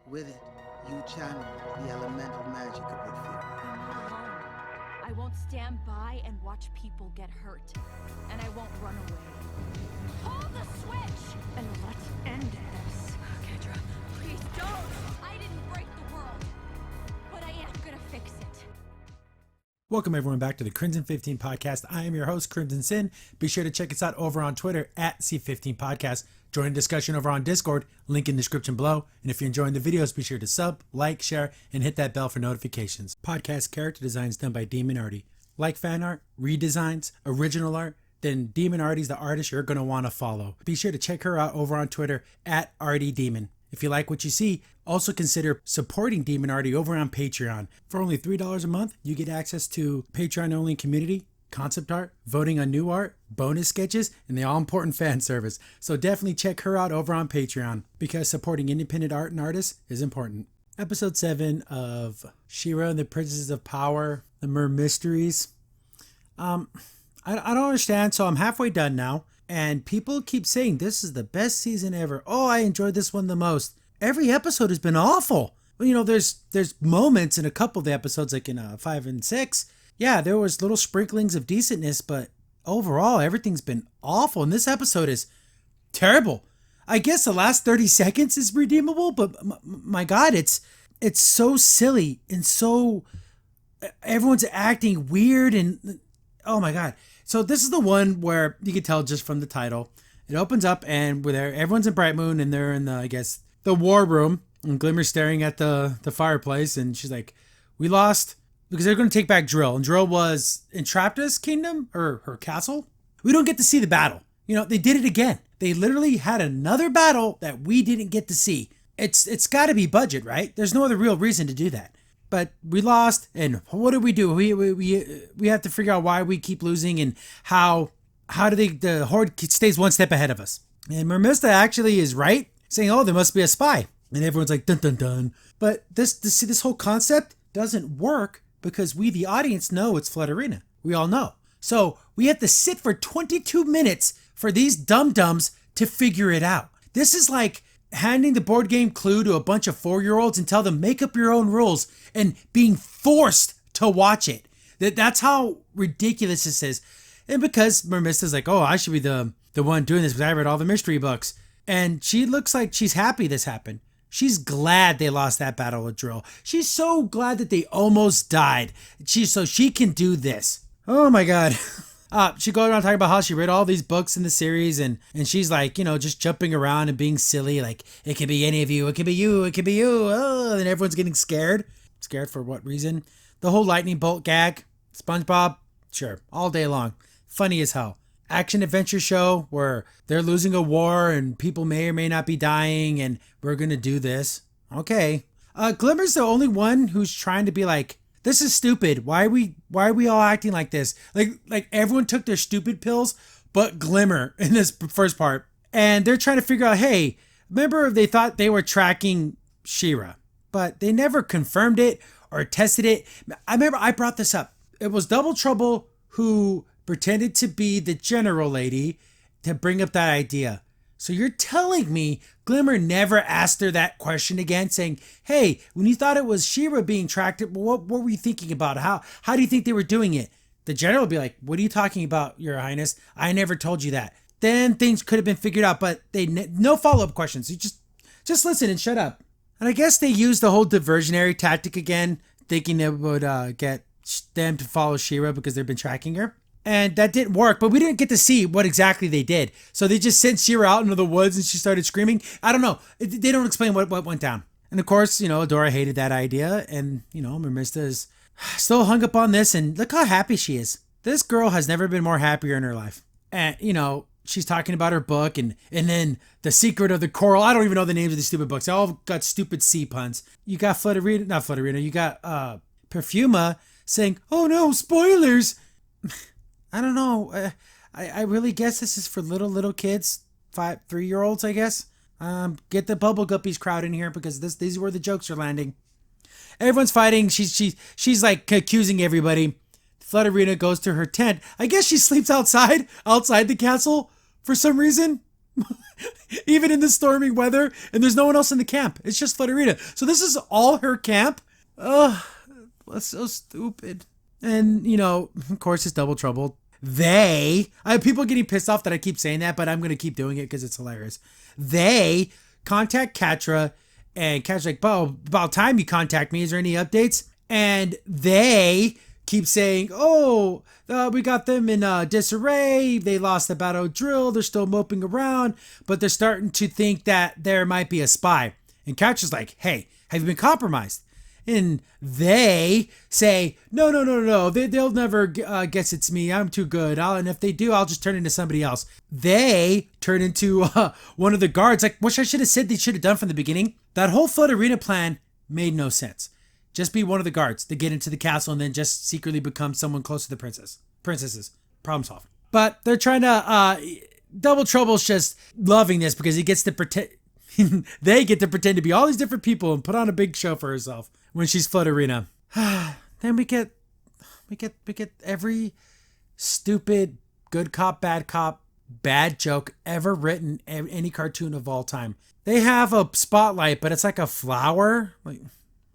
With it, you channel the elemental magic of your fear. I'm not alone. I won't stand by and watch people get hurt. And I won't run away. Hold the switch! And let's end this. Kendra, please don't! I didn't break the world. But I am gonna fix it. Welcome everyone back to the Crimson 15 Podcast. I am your host, Crimson Sin. Be sure to check us out over on Twitter at C15 Podcast. Join the discussion over on Discord, link in the description below. And if you're enjoying the videos, be sure to sub, like, share, and hit that bell for notifications. Podcast character designs done by Demon Artie. Like fan art, redesigns, original art, then Demon Artie's the artist you're going to want to follow. Be sure to check her out over on Twitter at ArtieDemon. If you like what you see, also consider supporting Demon Artie over on Patreon. For only $3 a month, you get access to Patreon-only community, concept art, voting on new art, bonus sketches, and the all-important fan service. So definitely check her out over on Patreon, because supporting independent art and artists is important. Episode 7 of She-Ra and the Princesses of Power, the Mer-Mysteries. I don't understand, so I'm halfway done now. And people keep saying this is the best season ever. Oh, I enjoyed this one the most. Every episode has been awful. Well, you know, there's moments in a couple of the episodes, like in 5 and 6. Yeah, there was little sprinklings of decentness, but overall, everything's been awful. And this episode is terrible. I guess the last 30 seconds is redeemable, but my God, it's so silly and so everyone's acting weird and oh my God. So this is the one where you can tell just from the title. It opens up and everyone's in Bright Moon and they're in the, I guess, the war room, and Glimmer's staring at the fireplace, and she's like, we lost because they're going to take back Drill. And Drill was in Trapta's kingdom or her castle. We don't get to see the battle. You know, they did it again. They literally had another battle that we didn't get to see. It's got to be budget, right? There's no other real reason to do that. But we lost, and what do? We have to figure out why we keep losing and how do the Horde stays one step ahead of us. And Mermista actually is right, saying, oh, there must be a spy. And everyone's like, dun dun dun. But this whole concept doesn't work because we, the audience, know it's Flutterina. We all know. So we have to sit for 22 minutes for these dum-dums to figure it out. This is like handing the board game Clue to a bunch of 4-year-olds and tell them make up your own rules and being forced to watch it. That's how ridiculous this is. And because Mermista's like, oh, I should be the one doing this because I read all the mystery books. And she looks like she's happy this happened. She's glad they lost that battle with Drill. She's so glad that they almost died. So she can do this. Oh my God. She goes around talking about how she read all these books in the series and she's like, you know, just jumping around and being silly. Like, it could be any of you. It could be you. It could be you. Oh, and everyone's getting scared. Scared for what reason? The whole lightning bolt gag. SpongeBob. Sure. All day long. Funny as hell. Action adventure show where they're losing a war and people may or may not be dying and we're going to do this. Okay. Glimmer's the only one who's trying to be like, this is stupid. Why are we all acting like this? Like everyone took their stupid pills, but Glimmer in this first part. And they're trying to figure out, hey, remember they thought they were tracking She-Ra, but they never confirmed it or tested it. I remember I brought this up. It was Double Trouble who pretended to be the general lady to bring up that idea. So you're telling me Glimmer never asked her that question again, saying, hey, when you thought it was She-Ra being tracked, what were you thinking about? How do you think they were doing it? The general would be like, what are you talking about, Your Highness? I never told you that. Then things could have been figured out, but no follow-up questions. You just listen and shut up. And I guess they used the whole diversionary tactic again, thinking it would get them to follow She-Ra because they've been tracking her. And that didn't work, but we didn't get to see what exactly they did. So they just sent She-Ra out into the woods and she started screaming. I don't know. They don't explain what went down. And of course, you know, Adora hated that idea. And, you know, Mermista is still hung up on this. And look how happy she is. This girl has never been more happier in her life. And, you know, she's talking about her book and then The Secret of the Coral. I don't even know the names of these stupid books. They all got stupid C puns. You got Flutterina. You got Perfuma saying, oh no, spoilers. I don't know. I really guess this is for little kids, 3-year-olds, I guess. Get the Bubble Guppies crowd in here because these are where the jokes are landing. Everyone's fighting. She's like accusing everybody. Flutterina goes to her tent. I guess she sleeps outside the castle for some reason. Even in the storming weather, and there's no one else in the camp. It's just Flutterina. So this is all her camp? Ugh, that's so stupid. And, of course, it's Double Trouble. I have people getting pissed off that I keep saying that, but I'm going to keep doing it because it's hilarious. They contact Catra, and Catra's like, "Bo, about time you contact me. Is there any updates?" And they keep saying, we got them in disarray. They lost the battle drill. They're still moping around, but they're starting to think that there might be a spy. And Catra's like, "Hey, have you been compromised?" And they say, no, they'll never guess it's me. I'm too good. And if they do, I'll just turn into somebody else. They turn into one of the guards. Like, which I should have said they should have done from the beginning. That whole Flood Arena plan made no sense. Just be one of the guards to get into the castle and then just secretly become someone close to the princesses. Problem solved. But they're trying to, Double Trouble's just loving this because he gets to pretend, they get to pretend to be all these different people and put on a big show for herself when she's Flood Arena. Then we get every stupid good cop, bad joke ever written in any cartoon of all time. They have a spotlight, but it's like a flower. Like,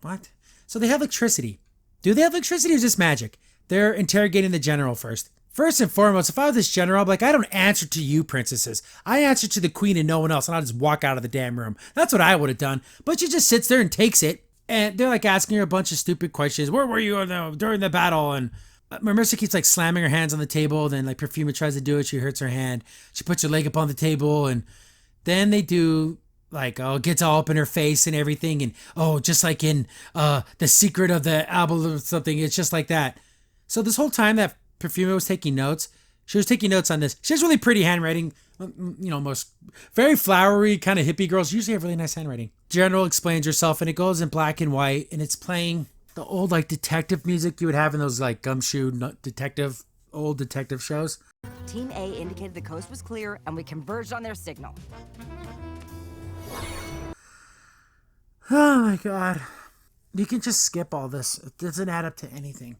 what? So they have electricity. Do they have electricity or is this magic? They're interrogating the general first. First and foremost, if I was this general, I'd be like, I don't answer to you, princesses. I answer to the queen and no one else, and I'll just walk out of the damn room. That's what I would have done. But she just sits there and takes it. And they're like asking her a bunch of stupid questions. Where were you during the battle? And Marissa keeps like slamming her hands on the table. Then like Perfuma tries to do it. She hurts her hand. She puts her leg up on the table. And then they do like, gets all up in her face and everything. And just like in The Secret of the Apple or something. It's just like that. So this whole time that Perfuma was taking notes, she was taking notes on this. She has really pretty handwriting. Most very flowery kind of hippie girls usually have really nice handwriting. General explains herself and it goes in black and white and it's playing the old like detective music you would have in those like gumshoe old detective shows. Team A indicated the coast was clear and we converged on their signal. Oh my god. You can just skip all this. It doesn't add up to anything.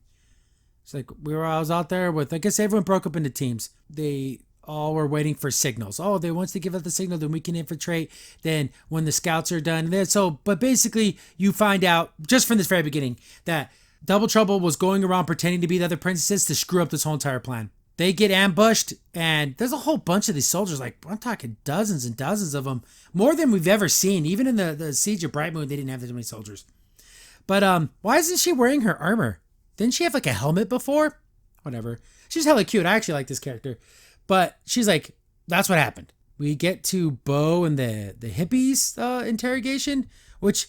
It's like I was out there with, I guess everyone broke up into teams. They all were waiting for signals. They once they give us the signal, then we can infiltrate. Then when the scouts are done, but basically you find out just from this very beginning that Double Trouble was going around pretending to be the other princesses to screw up this whole entire plan. They get ambushed and there's a whole bunch of these soldiers. Like I'm talking dozens and dozens of them, more than we've ever seen. Even in the Siege of Bright Moon, they didn't have that many soldiers. But why isn't she wearing her armor? Didn't she have like a helmet before? Whatever. She's hella cute. I actually like this character. But she's like, that's what happened. We get to Bo and the hippies interrogation, which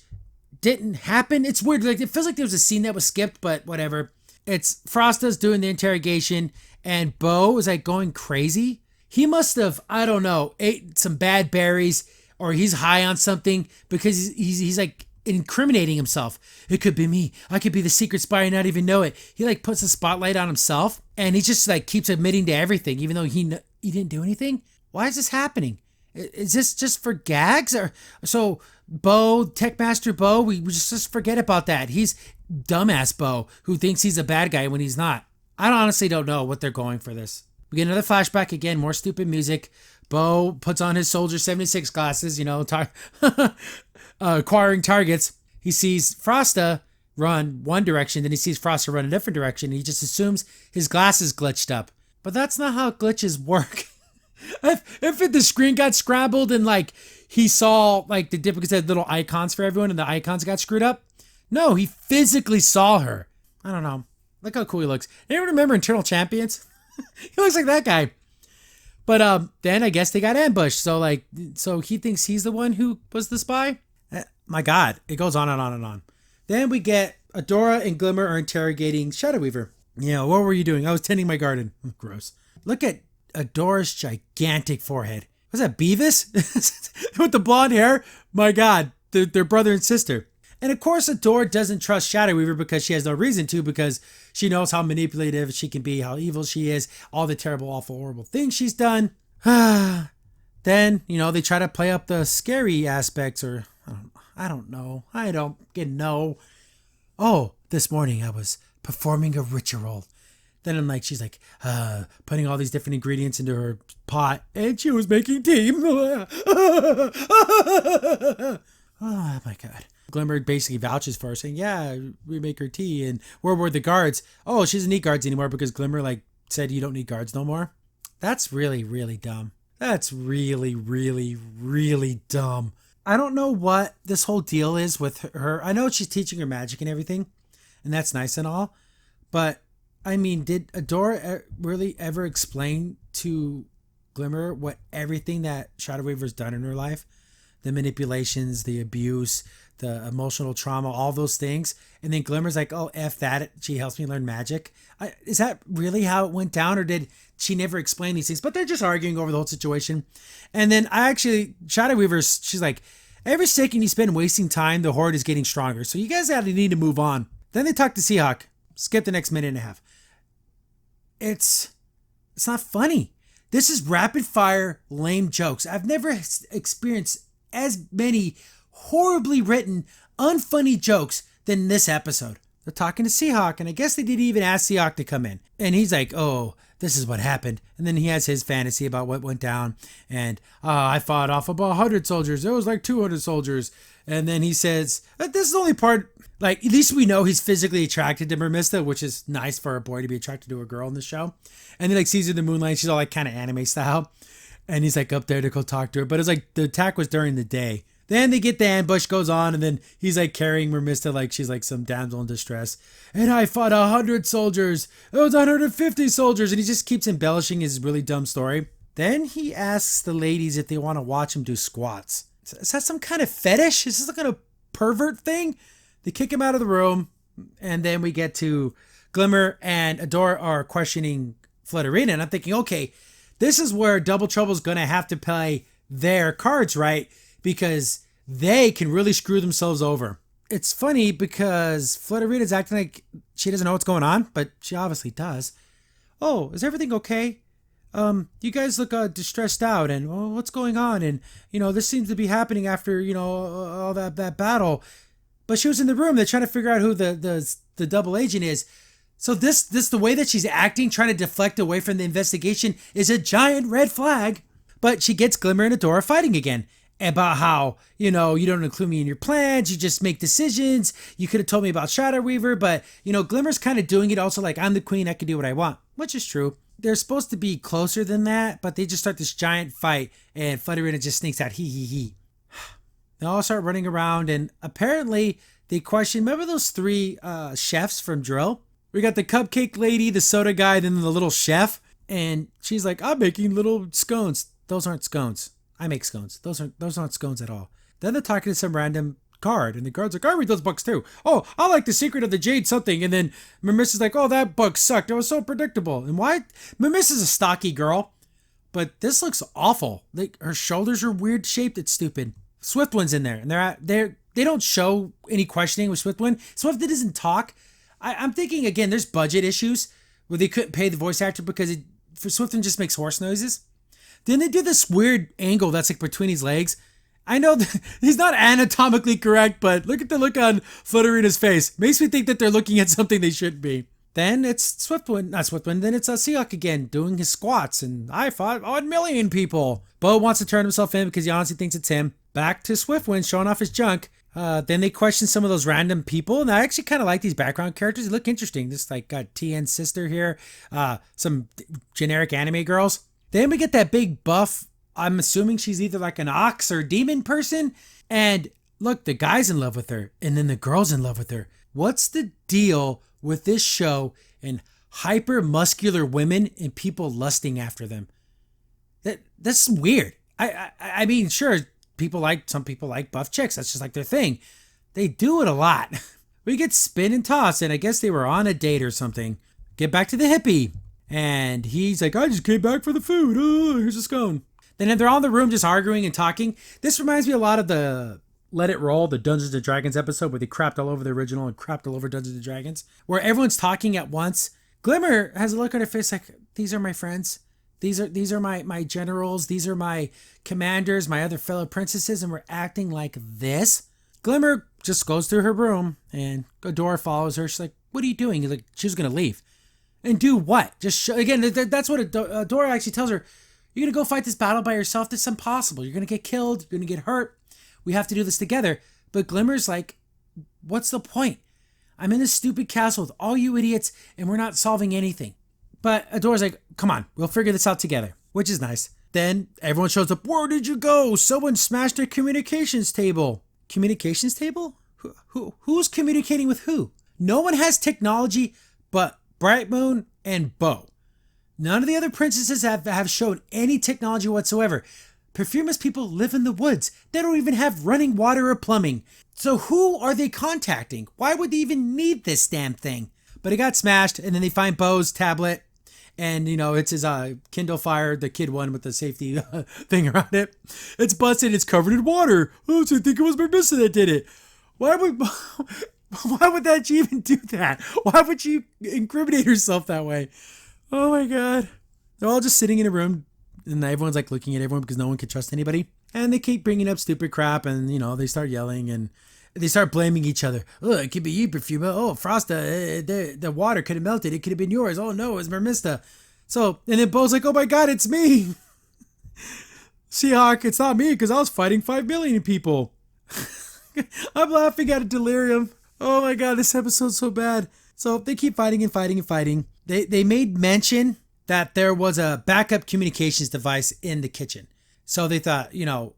didn't happen. It's weird. Like it feels like there was a scene that was skipped, but whatever. It's Frosta's doing the interrogation and Bo is like going crazy. He must have, I don't know, ate some bad berries or he's high on something because he's like incriminating himself. It could be me. I could be the secret spy and not even know it. He like puts a spotlight on himself and he just like keeps admitting to everything even though he didn't do anything. Why is this happening? Is this just for gags? Or so Bo, Techmaster Bo, we just forget about that. He's dumbass Bo who thinks he's a bad guy when he's not. I honestly don't know what they're going for this. We get another flashback again, more stupid music. Bo puts on his Soldier 76 glasses, acquiring targets. He sees Frosta run one direction, then he sees Frosta run a different direction, and he just assumes his glasses glitched up. But that's not how glitches work. if the screen got scrambled and like he saw like the because it had little icons for everyone and the icons got screwed up. No, he physically saw her. I don't know. Look how cool he looks. Anyone remember Eternal Champions? He looks like that guy. But then I guess they got ambushed. So he thinks he's the one who was the spy. My God, it goes on and on and on. Then we get Adora and Glimmer are interrogating Shadow Weaver. What were you doing? I was tending my garden. Gross. Look at Adora's gigantic forehead. Was that Beavis? With the blonde hair? My God, they're brother and sister. And of course, Adora doesn't trust Shadow Weaver because she has no reason to, because she knows how manipulative she can be, how evil she is, all the terrible, awful, horrible things she's done. Then, they try to play up the scary aspects, or I don't know. I don't know. Oh, this morning I was performing a ritual Then I'm like, she's like, putting all these different ingredients into her pot, and she was making tea. Oh my God. Glimmer basically vouches for her, saying, yeah, we make her tea. And where were the guards? Oh, she doesn't need guards anymore because Glimmer like said you don't need guards no more. That's really, really dumb. That's really, really, really dumb. I don't know what this whole deal is with her. I know she's teaching her magic and everything, and that's nice and all. But, I mean, did Adora really ever explain to Glimmer what everything that Shadow Weaver's done in her life? The manipulations, the abuse, the emotional trauma, all those things. And then Glimmer's like, oh, F that. She helps me learn magic. Is that really how it went down? Or did she never explain these things? But they're just arguing over the whole situation. And then Shadow Weaver's, she's like, every second you spend wasting time, the Horde is getting stronger. So you guys need to move on. Then they talk to Seahawk. Skip the next minute and a half. It's not funny. This is rapid fire lame jokes. I've never experienced as many horribly written, unfunny jokes than this episode. They're talking to Seahawk, and I guess they didn't even ask Seahawk to come in. And he's like, oh, this is what happened. And then he has his fantasy about what went down. And I fought off about 100 soldiers. It was like 200 soldiers. And then he says, this is the only part, like, at least we know he's physically attracted to Mermista, which is nice for a boy to be attracted to a girl in the show. And he like sees her in the moonlight. She's all like kind of anime style. And he's like up there to go talk to her. But it's like the attack was during the day. Then they get the ambush goes on, and then he's like carrying Mermista like she's like some damsel in distress. And I fought 100 soldiers. It was 150 soldiers. And he just keeps embellishing his really dumb story. Then he asks the ladies if they want to watch him do squats. Is that some kind of fetish? Is this some kind of pervert thing? They kick him out of the room. And then we get to Glimmer and Adora are questioning Flutterina. And I'm thinking, okay, this is where Double Trouble's going to have to play their cards right, because they can really screw themselves over. It's funny because Flutterina's acting like she doesn't know what's going on, but she obviously does. Oh, is everything okay? You guys look distressed out, and what's going on? And, this seems to be happening after, all that battle. But she was in the room. They're trying to figure out who the double agent is. So this the way that she's acting, trying to deflect away from the investigation, is a giant red flag. But she gets Glimmer and Adora fighting again about how, you don't include me in your plans. You just make decisions. You could have told me about Shadow Weaver, but, Glimmer's kind of doing it also like, I'm the queen. I can do what I want, which is true. They're supposed to be closer than that, but they just start this giant fight and Flutterina just sneaks out. He. They all start running around, and apparently they question, remember those three chefs from Drill? We got the cupcake lady, the soda guy, then the little chef. And she's like, I'm making little scones. Those aren't scones. I make scones. Those aren't scones at all. Then they're talking to some random guard, and the guard's like, I read those books too. Oh, I like The Secret of the Jade something. And then Mermista's like, oh, that book sucked. It was so predictable. And why? Mermista's a stocky girl, but this looks awful. Like, her shoulders are weird shaped. It's stupid. Swiftwind's in there, and they don't show any questioning with Swiftwind. Swiftwind doesn't talk. I'm thinking, again, there's budget issues where they couldn't pay the voice actor because for Swiftwind just makes horse noises. Then they do this weird angle that's like between his legs. I know that he's not anatomically correct, but look at the look on Flutterina's face. Makes me think that they're looking at something they shouldn't be. Then it's not Swiftwind, then it's Seahawk again doing his squats, and I fought 1 million people. Bo wants to turn himself in because he honestly thinks it's him. Back to Swiftwind showing off his junk. Then they question some of those random people, and I actually kind of like these background characters. They look interesting. This like got TN's sister here, some generic anime girls. Then we get that big buff. I'm assuming she's either like an ox or demon person. And look, the guy's in love with her, and then the girl's in love with her. What's the deal with this show and hyper muscular women and people lusting after them? That's weird. I mean, sure, some people like buff chicks. That's just like their thing. They do it a lot. We get spin and toss, and I guess they were on a date or something. Get back to the hippie. And he's like, I just came back for the food. Oh, here's a scone. Then they're all in the room just arguing and talking. This reminds me a lot of the Let It Roll, the Dungeons & Dragons episode where they crapped all over the original and crapped all over Dungeons & Dragons, where everyone's talking at once. Glimmer has a look on her face like, these are my friends. These are my generals. These are my commanders, my other fellow princesses, and we're acting like this. Glimmer just goes through her room, and Adora follows her. She's like, what are you doing? He's like, she was going to leave. And do what? Just show, again, that's what Adora actually tells her. You're going to go fight this battle by yourself? That's impossible. You're going to get killed. You're going to get hurt. We have to do this together. But Glimmer's like, what's the point? I'm in this stupid castle with all you idiots, and we're not solving anything. But Adora's like, come on, we'll figure this out together, which is nice. Then everyone shows up. Where did you go? Someone smashed a communications table. Communications table? Who's communicating with who? No one has technology but Bright Moon and Bo. None of the other princesses have shown any technology whatsoever. Perfumus people live in the woods. They don't even have running water or plumbing. So who are they contacting? Why would they even need this damn thing? But it got smashed, and then they find Bo's tablet. And, it's his Kindle Fire, the kid one with the safety thing around it. It's busted. It's covered in water. Oh, so I think it was Mer-Mysteries that did it. Why would that she even do that? Why would she incriminate herself that way? Oh, my God. They're all just sitting in a room, and everyone's like looking at everyone because no one can trust anybody. And they keep bringing up stupid crap, and, they start yelling, and they start blaming each other. Oh, it could be you, Perfuma. Oh, Frosta, the water could have melted. It could have been yours. Oh, no, it was Mer-Mysteries. So, and then Bo's like, oh, my God, it's me. Seahawk, it's not me because I was fighting 5 million people. I'm laughing at a delirium. Oh, my God, this episode's so bad. So they keep fighting and fighting and fighting. They made mention that there was a backup communications device in the kitchen. So they thought,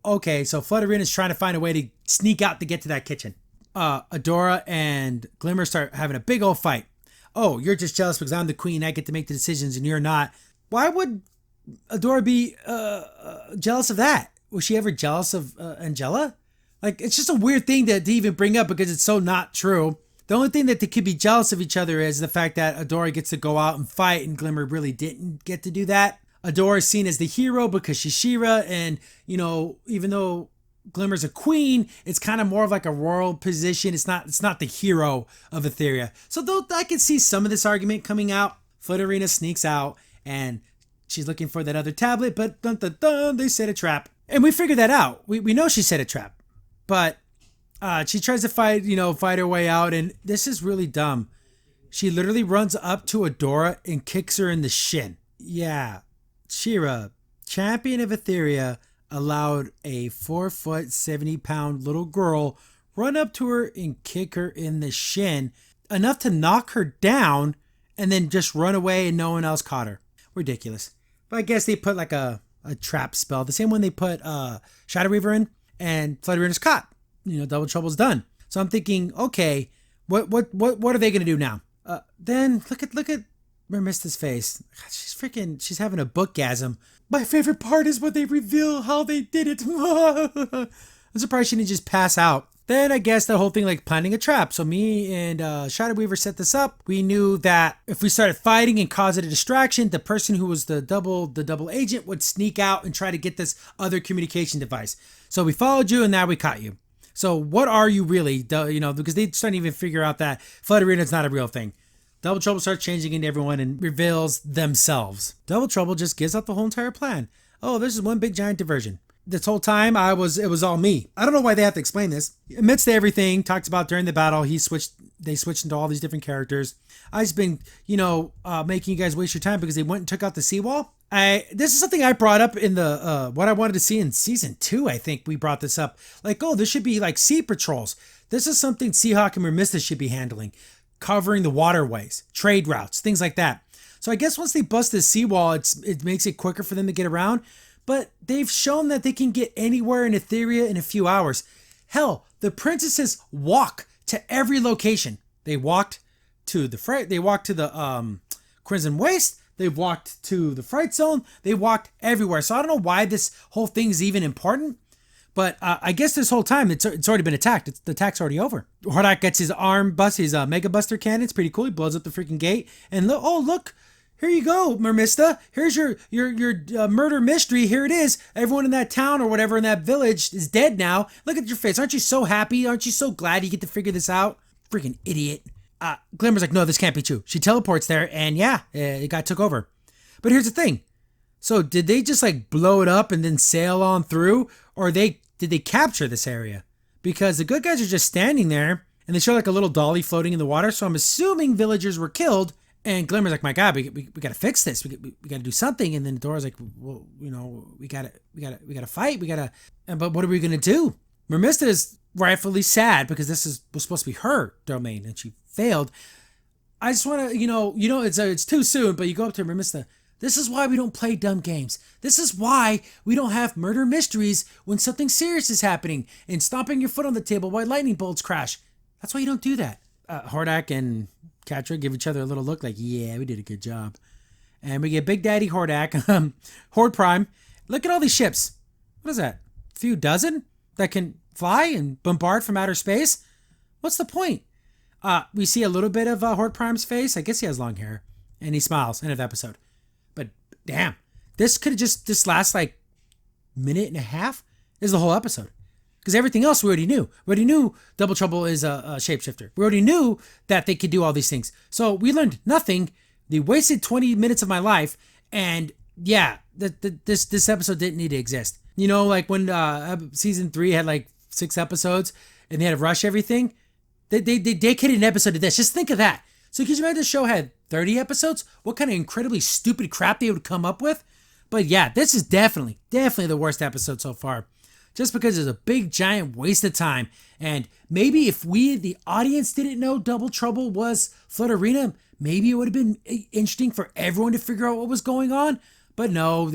okay, so Flutterina's trying to find a way to sneak out to get to that kitchen. Adora and Glimmer start having a big old fight. Oh, you're just jealous because I'm the queen. I get to make the decisions and you're not. Why would Adora be jealous of that? Was she ever jealous of Angela? Like, it's just a weird thing to even bring up because it's so not true. The only thing that they could be jealous of each other is the fact that Adora gets to go out and fight and Glimmer really didn't get to do that. Adora is seen as the hero because she's She-Ra, and, even though Glimmer's a queen, it's kind of more of like a royal position. It's not the hero of Etheria. So though I can see some of this argument coming out, Flutterina sneaks out and she's looking for that other tablet, but dun, dun, dun, they set a trap. And we figured that out. We know she set a trap, but she tries to fight her way out, and this is really dumb. She literally runs up to Adora and kicks her in the shin. Yeah. She-Ra, champion of Etheria, allowed a 4-foot, 70-pound little girl run up to her and kick her in the shin, enough to knock her down, and then just run away and no one else caught her. Ridiculous. But I guess they put like a trap spell, the same one they put Shadow Weaver in, and Flutterina's caught. Double Trouble's done. So I'm thinking, okay, what are they gonna do now? Then look at Mer-Mysteries' face. God, she's having a bookgasm. My favorite part is when they reveal how they did it. I'm surprised she didn't just pass out. Then I guess the whole thing like planning a trap. So me and Shadow Weaver set this up. We knew that if we started fighting and caused a distraction, the person who was the double agent would sneak out and try to get this other communication device. So we followed you and now we caught you. So what are you really? Because they starting to even figure out that Flutterina's not a real thing. Double Trouble starts changing into everyone and reveals themselves. Double Trouble just gives out the whole entire plan. Oh, this is one big giant diversion. This whole time it was all me. I don't know why they have to explain this. Amidst everything talked about during the battle, they switched into all these different characters. I've just been, making you guys waste your time because they went and took out the seawall. This is something I brought up in the what I wanted to see in season 2. I think we brought this up. Like, oh, this should be like sea patrols. This is something Seahawk and Mer-Mysteries should be handling. Covering the waterways, trade routes, things like that. So I guess once they bust this seawall, it makes it quicker for them to get around. But they've shown that they can get anywhere in Etheria in a few hours. Hell, the princesses walk to every location. They walked to the Crimson Waste. They walked to the Fright Zone. They walked everywhere. So I don't know why this whole thing is even important. But I guess this whole time it's already been attacked. The attack's already over. Hordak gets his arm bust, his Mega Buster cannon. It's pretty cool. He blows up the freaking gate. And look, here you go, Mer-Mysteries. Here's your murder mystery. Here it is. Everyone in that town or whatever in that village is dead now. Look at your face. Aren't you so happy? Aren't you so glad you get to figure this out? Freaking idiot. Glimmer's like, no, this can't be true. She teleports there, and yeah, it got took over. But here's the thing. So did they just like blow it up and then sail on through, or did they capture this area? Because the good guys are just standing there and they show like a little dolly floating in the water. So I'm assuming villagers were killed And Glimmer's like, my God, we got to fix this. We got to do something. And then Dora's like, well, you know, we got to fight. But what are we going to do? Mermista is rightfully sad because this was supposed to be her domain and she failed. I just want to, it's too soon, but you go up to Mermista. This is why we don't play dumb games. This is why we don't have murder mysteries when something serious is happening and stomping your foot on the table while lightning bolts crash. That's why you don't do that. Hordak and Catra give each other a little look like, yeah, we did a good job. And we get Big Daddy Hordak, Horde Prime. Look at all these ships. What is that? A few dozen that can fly and bombard from outer space? What's the point? We see a little bit of Horde Prime's face. I guess he has long hair. And he smiles. End of episode. But damn, this could have this last like minute and a half. This is the whole episode. Because everything else we already knew. We already knew Double Trouble is a shapeshifter. We already knew that they could do all these things. So we learned nothing. They wasted 20 minutes of my life. And yeah, this episode didn't need to exist. You know, like when season 3 had like 6 episodes and they had to rush everything. They dedicated an episode to this. Just think of that. So could you imagine the show had 30 episodes? What kind of incredibly stupid crap they would come up with? But yeah, this is definitely the worst episode so far. Just because it's a big, giant waste of time. And maybe if we, the audience, didn't know Double Trouble was Flutterina, maybe it would have been interesting for everyone to figure out what was going on. But no,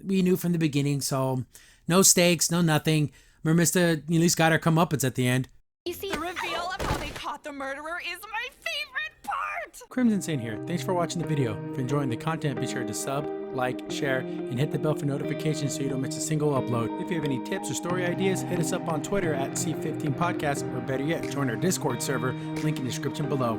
we knew from the beginning, so no stakes, no nothing. Mermista at least got her comeuppance at the end. You see, the reveal of how they caught the murderer is my favorite part! Crimson Saint here. Thanks for watching the video. If you're enjoying the content, be sure to sub, like, share, and hit the bell for notifications so you don't miss a single upload. If you have any tips or story ideas, hit us up on Twitter at C15Podcast, or better yet, join our Discord server, link in the description below.